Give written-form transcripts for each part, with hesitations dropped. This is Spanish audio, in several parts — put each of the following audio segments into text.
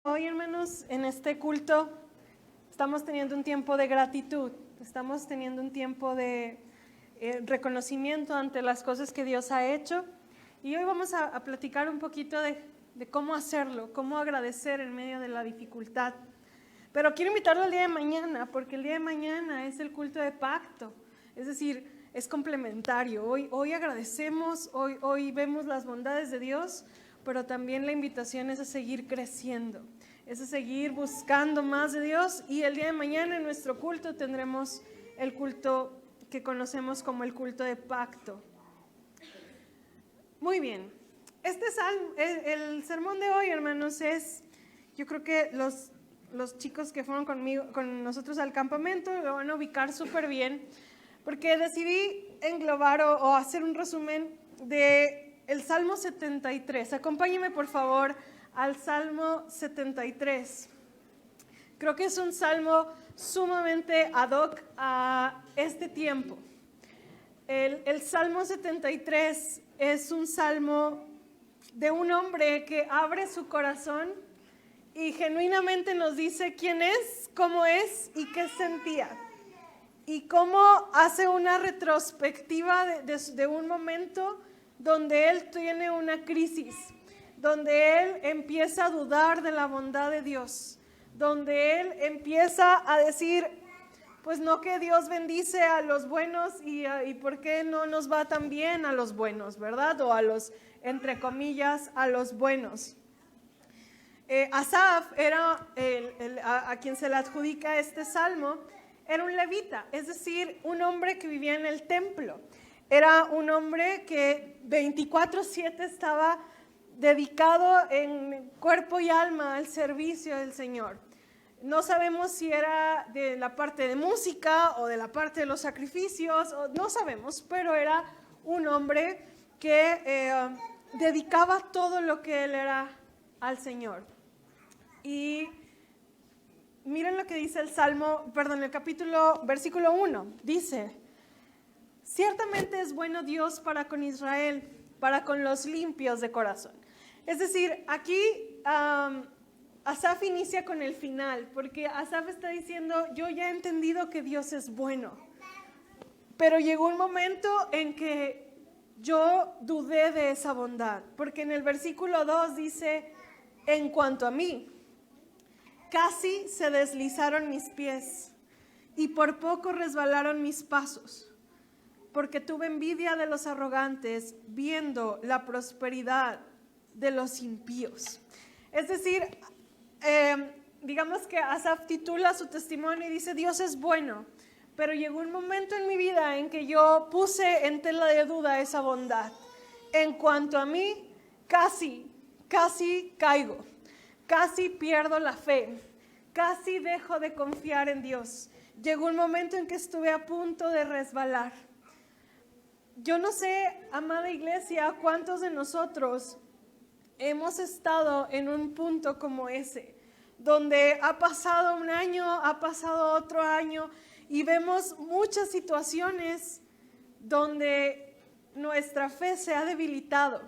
Hoy, hermanos, en este culto estamos teniendo un tiempo de gratitud, estamos teniendo un tiempo de reconocimiento ante las cosas que Dios ha hecho, y hoy vamos a platicar un poquito de cómo hacerlo, cómo agradecer en medio de la dificultad. Pero quiero invitarlo al día de mañana, porque el día de mañana es el culto de pacto, es decir, es complementario. Hoy agradecemos, hoy vemos las bondades de Dios, pero también la invitación es a seguir creciendo, es a seguir buscando más de Dios, y el día de mañana en nuestro culto tendremos el culto que conocemos como el culto de pacto. Muy bien, el sermón de hoy, hermanos, yo creo que los chicos que fueron con nosotros al campamento lo van a ubicar súper bien, porque decidí englobar o hacer un resumen de el Salmo 73. Acompáñenme, por favor, al Salmo 73. Creo que es un salmo sumamente ad hoc a este tiempo. El Salmo 73 es un salmo de un hombre que abre su corazón y genuinamente nos dice quién es, cómo es y qué sentía. Y cómo hace una retrospectiva de un momento donde él tiene una crisis, donde él empieza a dudar de la bondad de Dios, donde él empieza a decir, pues no, que Dios bendice a los buenos y por qué no nos va tan bien a los buenos, ¿verdad? O a los, entre comillas, a los buenos. Asaf era a quien se le adjudica este salmo. Era un levita, es decir, un hombre que vivía en el templo. Era un hombre que 24/7 estaba dedicado en cuerpo y alma al servicio del Señor. No sabemos si era de la parte de música o de la parte de los sacrificios, no sabemos, pero era un hombre que dedicaba todo lo que él era al Señor. Y miren lo que dice el capítulo, versículo 1, dice: ciertamente es bueno Dios para con Israel, para con los limpios de corazón. Es decir, aquí Asaf inicia con el final, porque Asaf está diciendo, yo ya he entendido que Dios es bueno, pero llegó un momento en que yo dudé de esa bondad, porque en el versículo 2 dice, en cuanto a mí, casi se deslizaron mis pies y por poco resbalaron mis pasos, porque tuve envidia de los arrogantes, viendo la prosperidad de los impíos. Es decir, digamos que Asaf titula su testimonio y dice, Dios es bueno, pero llegó un momento en mi vida en que yo puse en tela de duda esa bondad. En cuanto a mí, casi caigo. Casi pierdo la fe, casi dejo de confiar en Dios. Llegó un momento en que estuve a punto de resbalar. Yo no sé, amada iglesia, cuántos de nosotros hemos estado en un punto como ese, donde ha pasado un año, ha pasado otro año, y vemos muchas situaciones donde nuestra fe se ha debilitado.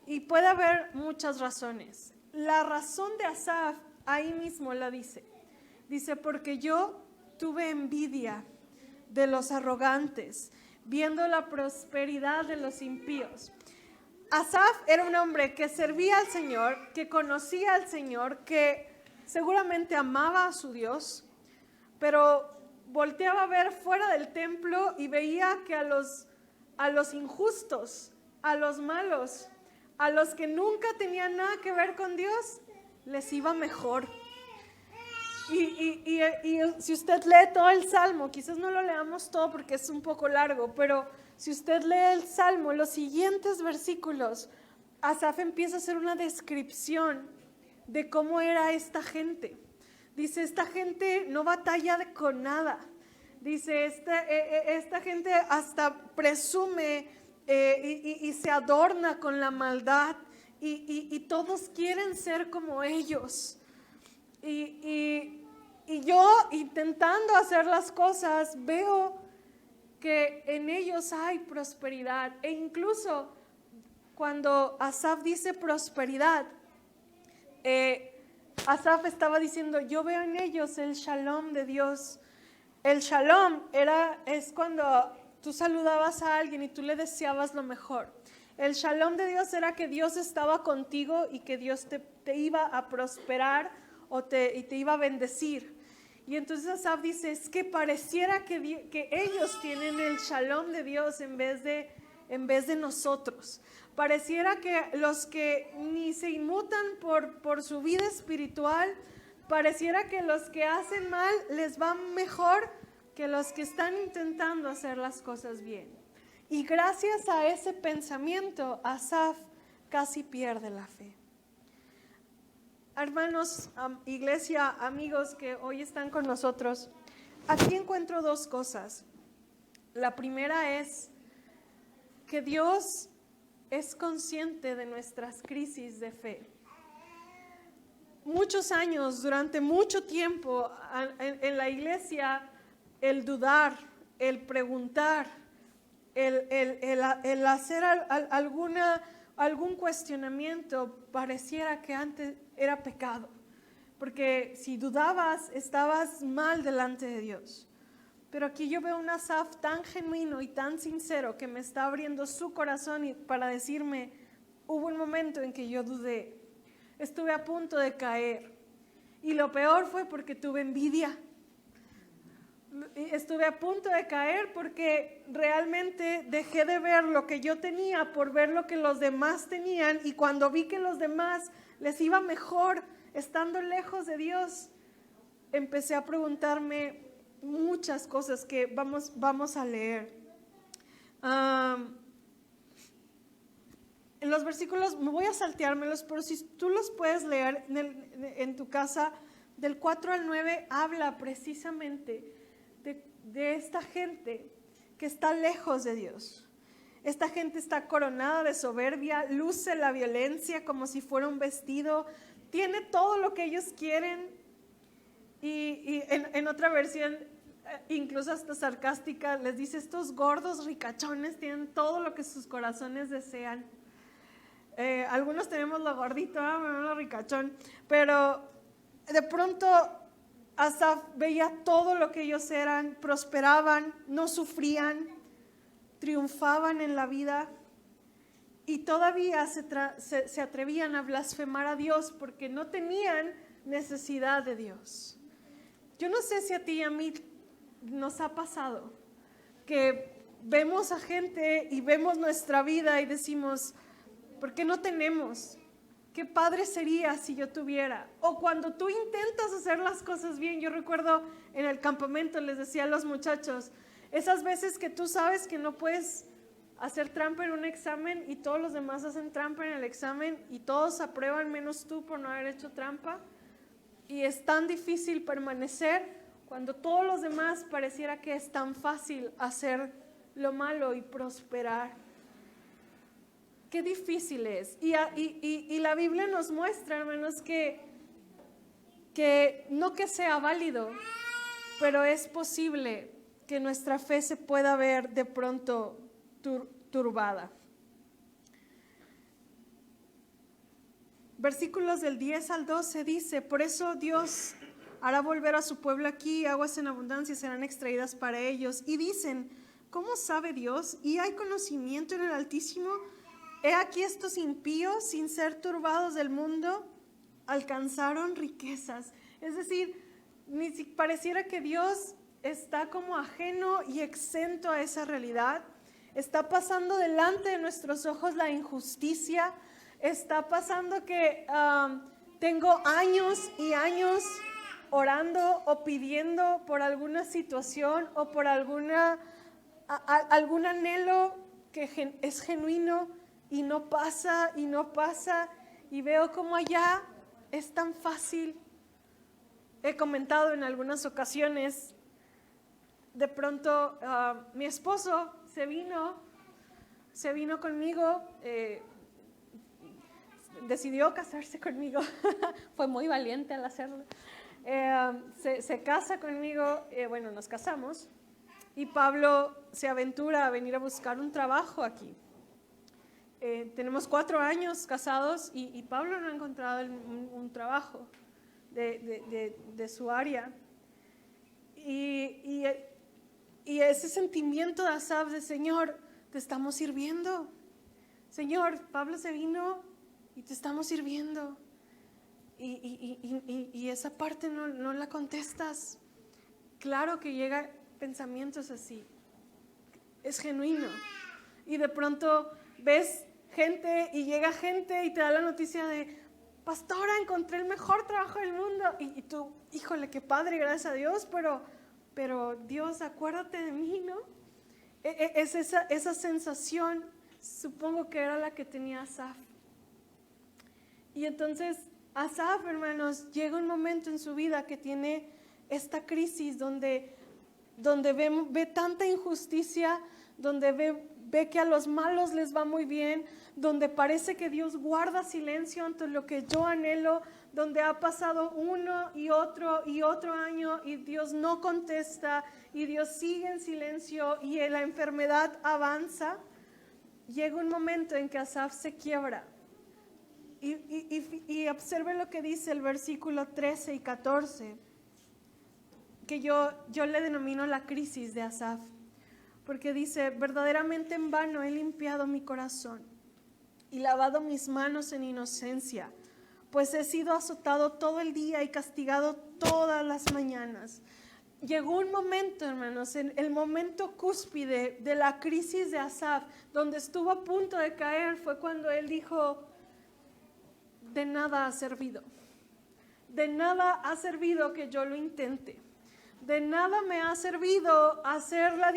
Y puede haber muchas razones. La razón de Asaf ahí mismo la dice. Dice, porque yo tuve envidia de los arrogantes, viendo la prosperidad de los impíos. Asaf era un hombre que servía al Señor, que conocía al Señor, que seguramente amaba a su Dios, pero volteaba a ver fuera del templo y veía que a los injustos, a los malos, a los que nunca tenían nada que ver con Dios, les iba mejor. Y si usted lee todo el Salmo, quizás no lo leamos todo porque es un poco largo, pero si usted lee el Salmo, los siguientes versículos, Asaf empieza a hacer una descripción de cómo era esta gente. Dice, esta gente no batalla con nada. Dice, esta gente hasta presume y se adorna con la maldad y todos quieren ser como ellos. Y yo, intentando hacer las cosas, veo que en ellos hay prosperidad. E incluso cuando Asaf dice prosperidad, Asaf estaba diciendo, yo veo en ellos el shalom de Dios. El shalom es cuando tú saludabas a alguien y tú le deseabas lo mejor. El shalom de Dios era que Dios estaba contigo y que Dios te iba a prosperar y te iba a bendecir. Y entonces Asaf dice, es que pareciera que ellos tienen el shalom de Dios en vez de nosotros. Pareciera que los que ni se inmutan por su vida espiritual, pareciera que los que hacen mal les va mejor que los que están intentando hacer las cosas bien. Y gracias a ese pensamiento, Asaf casi pierde la fe. Hermanos, iglesia, amigos que hoy están con nosotros, aquí encuentro dos cosas. La primera es que Dios es consciente de nuestras crisis de fe. Muchos años, durante mucho tiempo en la iglesia, el dudar, el preguntar, el hacer algún cuestionamiento pareciera que antes era pecado, porque si dudabas estabas mal delante de Dios. Pero aquí yo veo un Asaf tan genuino y tan sincero que me está abriendo su corazón para decirme, hubo un momento en que yo dudé, estuve a punto de caer y lo peor fue porque tuve envidia. Estuve a punto de caer porque realmente dejé de ver lo que yo tenía por ver lo que los demás tenían, y cuando vi que los demás les iba mejor estando lejos de Dios, empecé a preguntarme muchas cosas que vamos a leer. En los versículos, me voy a salteármelos, pero si tú los puedes leer en tu casa, del 4 al 9, habla precisamente de esta gente que está lejos de Dios. Esta gente está coronada de soberbia, luce la violencia como si fuera un vestido, tiene todo lo que ellos quieren, y en otra versión, incluso hasta sarcástica, les dice, estos gordos ricachones tienen todo lo que sus corazones desean. Algunos tenemos lo gordito, lo ricachón, pero de pronto Asaf veía todo lo que ellos eran, prosperaban, no sufrían, triunfaban en la vida, y todavía se atrevían a blasfemar a Dios porque no tenían necesidad de Dios. Yo no sé si a ti y a mí nos ha pasado que vemos a gente y vemos nuestra vida y decimos, ¿por qué no tenemos? Qué padre sería si yo tuviera. O cuando tú intentas hacer las cosas bien, yo recuerdo en el campamento les decía a los muchachos, esas veces que tú sabes que no puedes hacer trampa en un examen y todos los demás hacen trampa en el examen y todos aprueban menos tú por no haber hecho trampa, y es tan difícil permanecer cuando todos los demás pareciera que es tan fácil hacer lo malo y prosperar. Qué difícil es. Y la Biblia nos muestra, hermanos, que no que sea válido, pero es posible que nuestra fe se pueda ver de pronto turbada. Versículos del 10 al 12 dice, por eso Dios hará volver a su pueblo aquí, aguas en abundancia serán extraídas para ellos. Y dicen, ¿cómo sabe Dios? ¿Y hay conocimiento en el Altísimo? He aquí estos impíos, sin ser turbados del mundo, alcanzaron riquezas. Es decir, pareciera que Dios está como ajeno y exento a esa realidad. Está pasando delante de nuestros ojos la injusticia. Está pasando que tengo años y años orando o pidiendo por alguna situación o por algún anhelo que es genuino, y no pasa, y veo como allá es tan fácil. He comentado en algunas ocasiones, de pronto mi esposo se vino conmigo, decidió casarse conmigo, fue muy valiente al hacerlo, se casa conmigo, bueno, nos casamos, y Pablo se aventura a venir a buscar un trabajo aquí. Tenemos 4 años casados y Pablo no ha encontrado un trabajo. de su área. Y ese sentimiento de Asaf de Señor, te estamos sirviendo. Señor, Pablo se vino y te estamos sirviendo. Y esa parte no la contestas. Claro que llegan pensamientos así. Es genuino. Y de pronto ves gente y llega gente y te da la noticia de, pastora, encontré el mejor trabajo del mundo. Y tú, híjole, qué padre, gracias a Dios, pero Dios, acuérdate de mí, ¿no? Es esa sensación, supongo que era la que tenía Asaf. Y entonces Asaf, hermanos, llega un momento en su vida que tiene esta crisis donde ve tanta injusticia, donde ve que a los malos les va muy bien, donde parece que Dios guarda silencio ante lo que yo anhelo, donde ha pasado uno y otro año y Dios no contesta y Dios sigue en silencio y la enfermedad avanza. Llega un momento en que Asaf se quiebra. Y observe lo que dice el versículo 13 y 14, que yo le denomino la crisis de Asaf, porque dice, verdaderamente en vano he limpiado mi corazón y lavado mis manos en inocencia, pues he sido azotado todo el día y castigado todas las mañanas. Llegó un momento, hermanos, en el momento cúspide de la crisis de Asaf, donde estuvo a punto de caer, fue cuando él dijo, de nada ha servido. De nada ha servido que yo lo intente. De nada me ha servido hacer la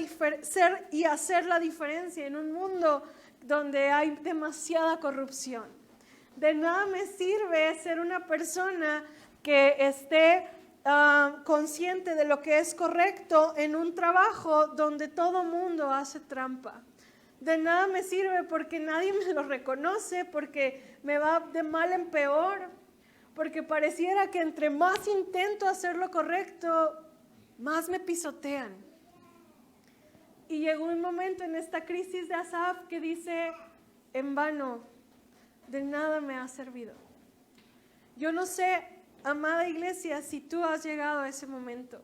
diferencia en un mundo donde hay demasiada corrupción. De nada me sirve ser una persona que esté consciente de lo que es correcto en un trabajo donde todo mundo hace trampa. De nada me sirve porque nadie me lo reconoce, porque me va de mal en peor, porque pareciera que entre más intento hacer lo correcto, más me pisotean. Y llegó un momento en esta crisis de Asaf que dice, en vano, de nada me ha servido. Yo no sé, amada iglesia, si tú has llegado a ese momento,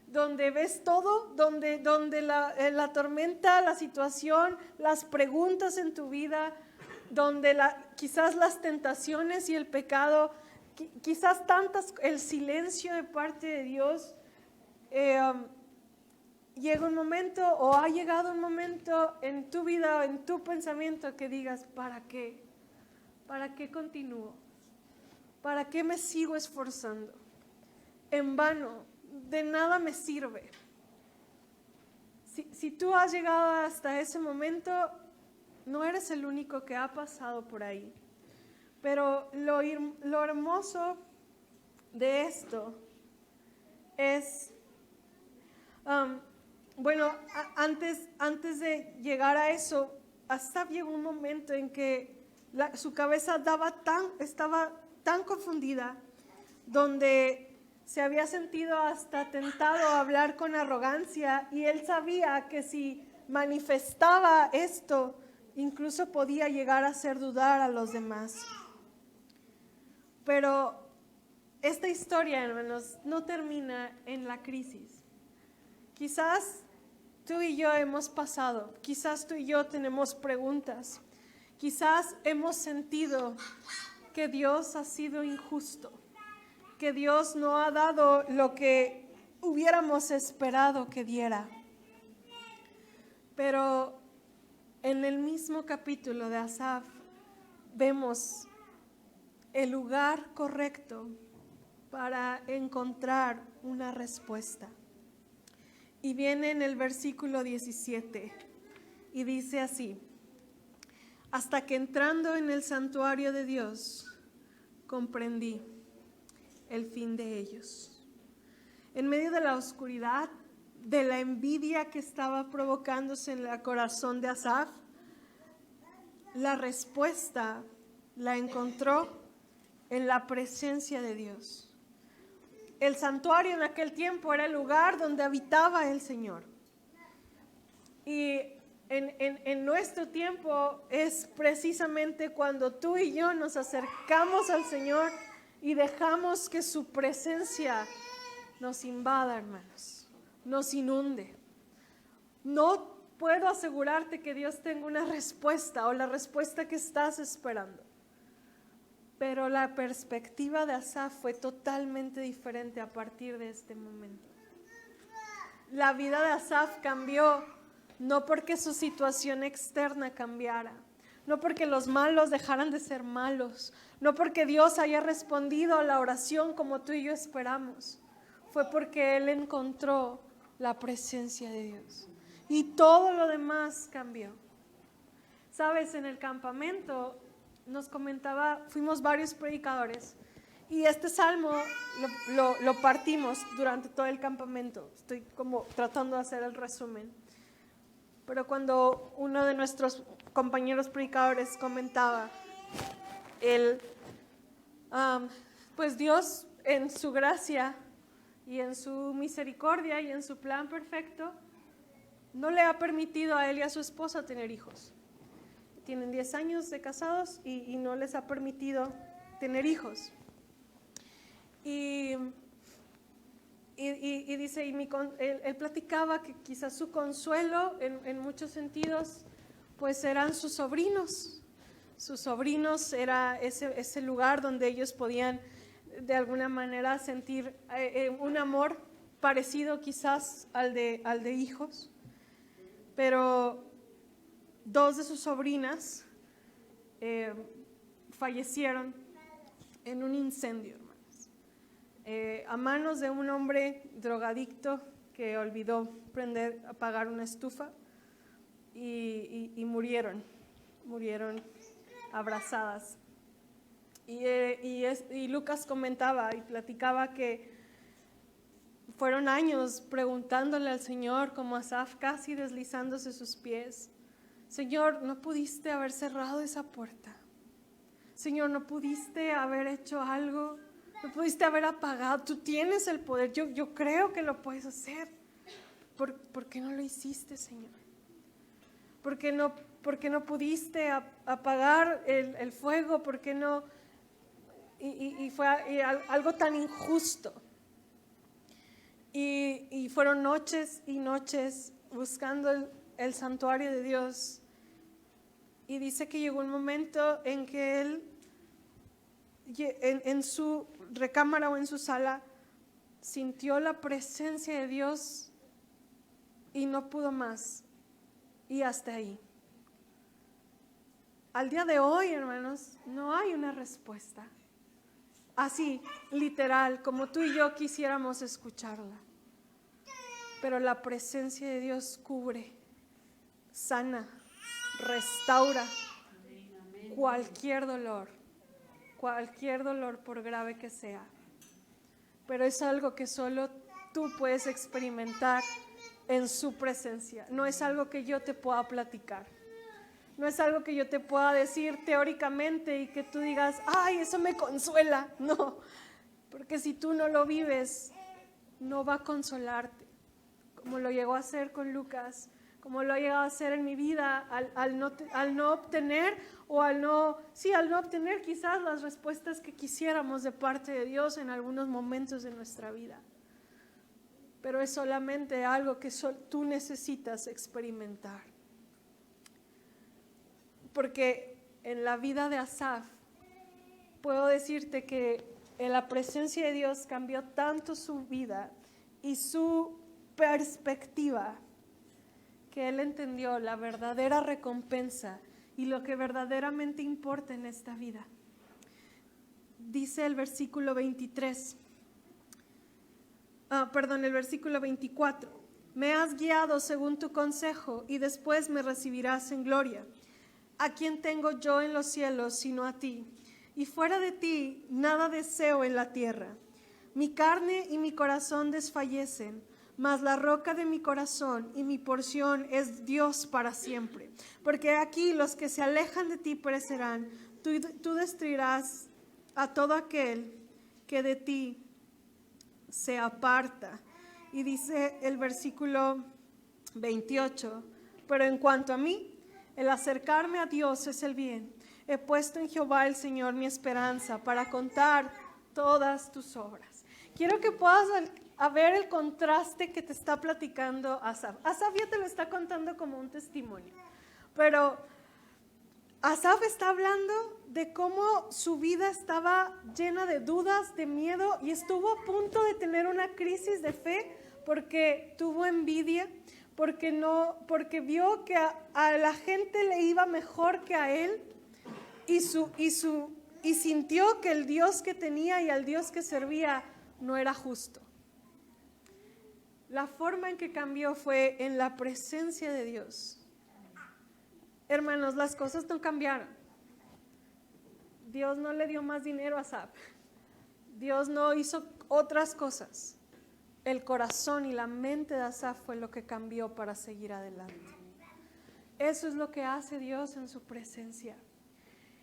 donde ves todo, donde la tormenta, la situación, las preguntas en tu vida, donde quizás las tentaciones y el pecado, quizás el silencio de parte de Dios, llega un momento o ha llegado un momento en tu vida o en tu pensamiento que digas, ¿para qué? ¿Para qué continúo? ¿Para qué me sigo esforzando? En vano, de nada me sirve. Si tú has llegado hasta ese momento, no eres el único que ha pasado por ahí. Pero lo hermoso de esto es, antes de llegar a eso, hasta llegó un momento en que su cabeza estaba tan confundida, donde se había sentido hasta tentado a hablar con arrogancia, y él sabía que si manifestaba esto, incluso podía llegar a hacer dudar a los demás. Pero esta historia, hermanos, no termina en la crisis. Quizás tú y yo hemos pasado, quizás tú y yo tenemos preguntas, quizás hemos sentido que Dios ha sido injusto, que Dios no ha dado lo que hubiéramos esperado que diera. Pero en el mismo capítulo de Asaf vemos el lugar correcto para encontrar una respuesta. Y viene en el versículo 17 y dice así: hasta que entrando en el santuario de Dios, comprendí el fin de ellos. En medio de la oscuridad, de la envidia que estaba provocándose en el corazón de Asaf, la respuesta la encontró en la presencia de Dios. El santuario en aquel tiempo era el lugar donde habitaba el Señor. Y en nuestro tiempo es precisamente cuando tú y yo nos acercamos al Señor, y dejamos que su presencia nos invada, hermanos, nos inunde. No puedo asegurarte que Dios tenga una respuesta o la respuesta que estás esperando. Pero la perspectiva de Asaf fue totalmente diferente a partir de este momento. La vida de Asaf cambió no porque su situación externa cambiara, no porque los malos dejaran de ser malos, no porque Dios haya respondido a la oración como tú y yo esperamos. Fue porque él encontró la presencia de Dios. Y todo lo demás cambió. Sabes, en el campamento nos comentaba, fuimos varios predicadores y este salmo lo partimos durante todo el campamento. Estoy como tratando de hacer el resumen. Pero cuando uno de nuestros compañeros predicadores comentaba, pues Dios en su gracia y en su misericordia y en su plan perfecto no le ha permitido a él y a su esposa tener hijos. Tienen 10 años de casados y no les ha permitido tener hijos. Y dice, él platicaba que quizás su consuelo en muchos sentidos pues eran sus sobrinos. Sus sobrinos era ese lugar donde ellos podían de alguna manera sentir un amor parecido quizás al de hijos. Pero 2 de sus sobrinas fallecieron en un incendio, hermanos, a manos de un hombre drogadicto que olvidó apagar una estufa y murieron abrazadas. Y Lucas comentaba y platicaba que fueron años preguntándole al Señor, como Asaf, casi deslizándose sus pies: Señor, ¿no pudiste haber cerrado esa puerta? Señor, ¿no pudiste haber hecho algo? ¿No pudiste haber apagado? Tú tienes el poder, yo creo que lo puedes hacer. ¿Por qué no lo hiciste, Señor? ¿Por qué no pudiste apagar el fuego? ¿Por qué no? Y fue algo tan injusto. Y fueron noches y noches buscando el santuario de Dios. Y dice que llegó un momento en que él, en su recámara o en su sala, sintió la presencia de Dios y no pudo más. Y hasta ahí. Al día de hoy, hermanos, no hay una respuesta así, literal, como tú y yo quisiéramos escucharla. Pero la presencia de Dios cubre, sana, restaura cualquier dolor por grave que sea. Pero es algo que solo tú puedes experimentar en su presencia. No es algo que yo te pueda platicar. No es algo que yo te pueda decir teóricamente y que tú digas, ay, eso me consuela. No, porque si tú no lo vives, no va a consolarte. Como lo llegó a hacer con Lucas, como lo ha llegado a hacer en mi vida, al no obtener quizás las respuestas que quisiéramos de parte de Dios en algunos momentos de nuestra vida. Pero es solamente algo que tú necesitas experimentar. Porque en la vida de Asaf, puedo decirte que en la presencia de Dios cambió tanto su vida y su perspectiva, que él entendió la verdadera recompensa y lo que verdaderamente importa en esta vida. Dice el versículo 23, el versículo 24: me has guiado según tu consejo y después me recibirás en gloria. ¿A quién tengo yo en los cielos sino a ti? Y fuera de ti nada deseo en la tierra. Mi carne y mi corazón desfallecen, mas la roca de mi corazón y mi porción es Dios para siempre. Porque aquí los que se alejan de ti perecerán. Tú destruirás a todo aquel que de ti se aparta. Y dice el versículo 28, pero en cuanto a mí, el acercarme a Dios es el bien. He puesto en Jehová el Señor mi esperanza para contar todas tus obras. Quiero que puedas ver el contraste que te está platicando Asaf. Asaf ya te lo está contando como un testimonio, pero Asaf está hablando de cómo su vida estaba llena de dudas, de miedo, y estuvo a punto de tener una crisis de fe porque tuvo envidia, porque vio que a la gente le iba mejor que a él, y sintió que el Dios que tenía y al Dios que servía no era justo. La forma en que cambió fue en la presencia de Dios. Hermanos, las cosas no cambiaron. Dios no le dio más dinero a Asaf. Dios no hizo otras cosas. El corazón y la mente de Asaf fue lo que cambió para seguir adelante. Eso es lo que hace Dios en su presencia.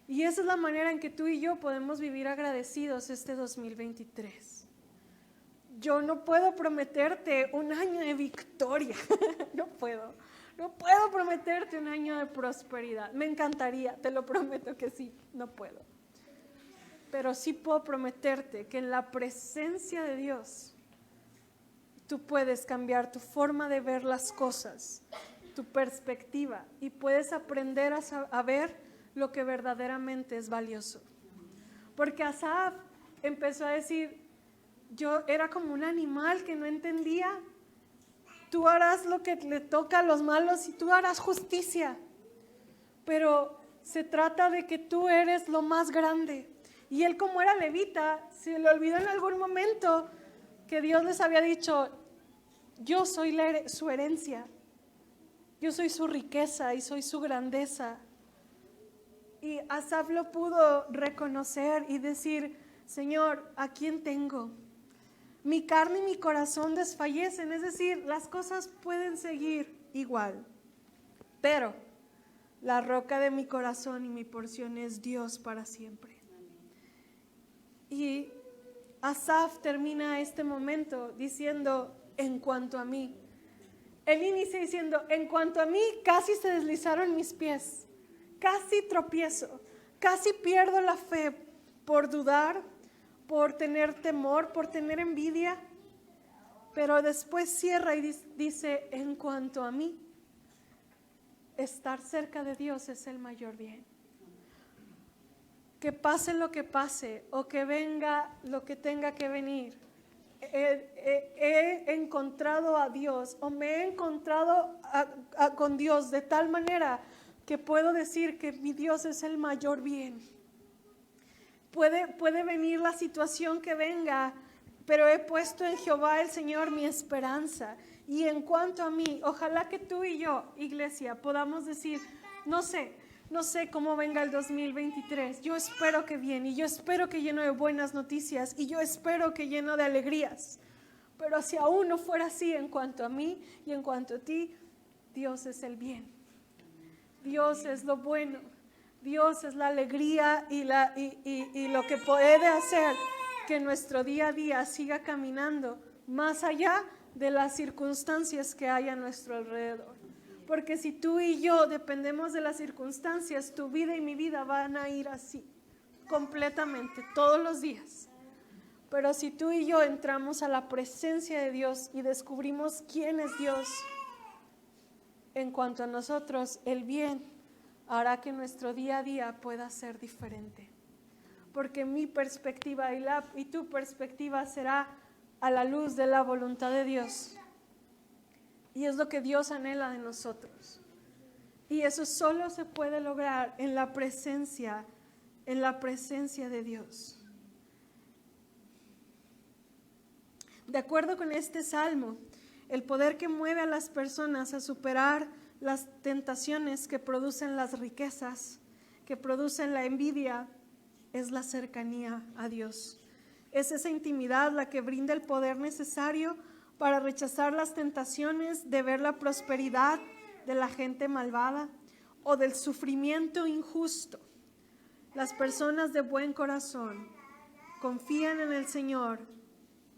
Y esa es la manera en que tú y yo podemos vivir agradecidos este 2023. Yo no puedo prometerte un año de victoria. No puedo prometerte un año de prosperidad. Me encantaría, te lo prometo que sí, no puedo. Pero sí puedo prometerte que en la presencia de Dios tú puedes cambiar tu forma de ver las cosas, tu perspectiva, y puedes aprender a ver lo que verdaderamente es valioso. Porque Asaf empezó a decir, yo era como un animal que no entendía. Tú harás lo que le toca a los malos y tú harás justicia. Pero se trata de que tú eres lo más grande. Y él, como era levita, se le olvidó en algún momento que Dios les había dicho, yo soy su herencia. Yo soy su riqueza y soy su grandeza. Y Asaf lo pudo reconocer y decir, Señor, ¿a quién tengo? Mi carne y mi corazón desfallecen, es decir, las cosas pueden seguir igual, pero la roca de mi corazón y mi porción es Dios para siempre. Y Asaf termina este momento diciendo, en cuanto a mí. Él inicia diciendo, en cuanto a mí, casi se deslizaron mis pies, casi tropiezo, casi pierdo la fe por dudar, por tener temor, por tener envidia, pero después cierra y dice, en cuanto a mí, estar cerca de Dios es el mayor bien. Que pase lo que pase o que venga lo que tenga que venir, he encontrado a Dios o me he encontrado con Dios de tal manera que puedo decir que mi Dios es el mayor bien. Puede venir la situación que venga, pero he puesto en Jehová el Señor mi esperanza. Y en cuanto a mí, ojalá que tú y yo, iglesia, podamos decir, no sé cómo venga el 2023. Yo espero que bien, y yo espero que lleno de buenas noticias, y yo espero que lleno de alegrías. Pero si aún no fuera así, en cuanto a mí y en cuanto a ti, Dios es el bien. Dios es lo bueno. Dios es la alegría y lo que puede hacer que nuestro día a día siga caminando más allá de las circunstancias que hay a nuestro alrededor. Porque si tú y yo dependemos de las circunstancias, tu vida y mi vida van a ir así, completamente, todos los días. Pero si tú y yo entramos a la presencia de Dios y descubrimos quién es Dios, en cuanto a nosotros, el bien hará que nuestro día a día pueda ser diferente. Porque mi perspectiva y tu perspectiva será a la luz de la voluntad de Dios. Y es lo que Dios anhela de nosotros. Y eso solo se puede lograr en la presencia de Dios. De acuerdo con este salmo, el poder que mueve a las personas a superar las tentaciones que producen las riquezas, que producen la envidia, es la cercanía a Dios. Es esa intimidad la que brinda el poder necesario para rechazar las tentaciones de ver la prosperidad de la gente malvada o del sufrimiento injusto. Las personas de buen corazón confían en el Señor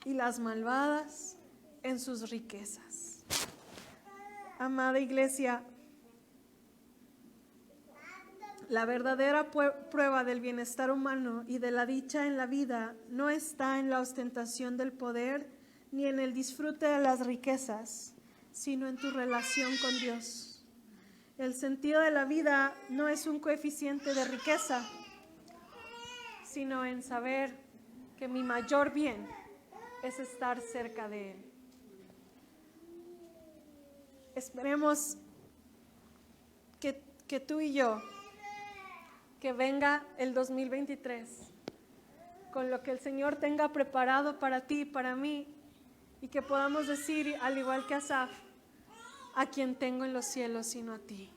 y las malvadas en sus riquezas. Amada iglesia, La verdadera prueba del bienestar humano y de la dicha en la vida no está en la ostentación del poder ni en el disfrute de las riquezas, sino en tu relación con Dios. El sentido de la vida no es un coeficiente de riqueza, sino en saber que mi mayor bien es estar cerca de Él. Esperemos que tú y yo, que venga el 2023 con lo que el Señor tenga preparado para ti y para mí, y que podamos decir, al igual que Asaf, a quien tengo en los cielos sino a ti.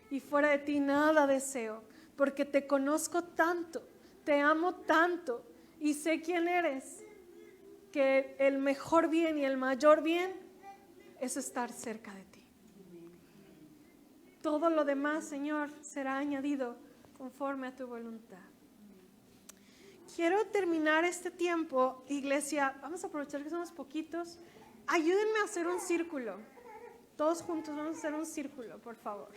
Y fuera de ti nada deseo, porque te conozco tanto, te amo tanto y sé quién eres, que el mejor bien y el mayor bien es estar cerca de ti. Todo lo demás, Señor, será añadido conforme a tu voluntad. Quiero terminar este tiempo, iglesia. Vamos a aprovechar que somos poquitos. Ayúdenme a hacer un círculo. Todos juntos vamos a hacer un círculo, por favor.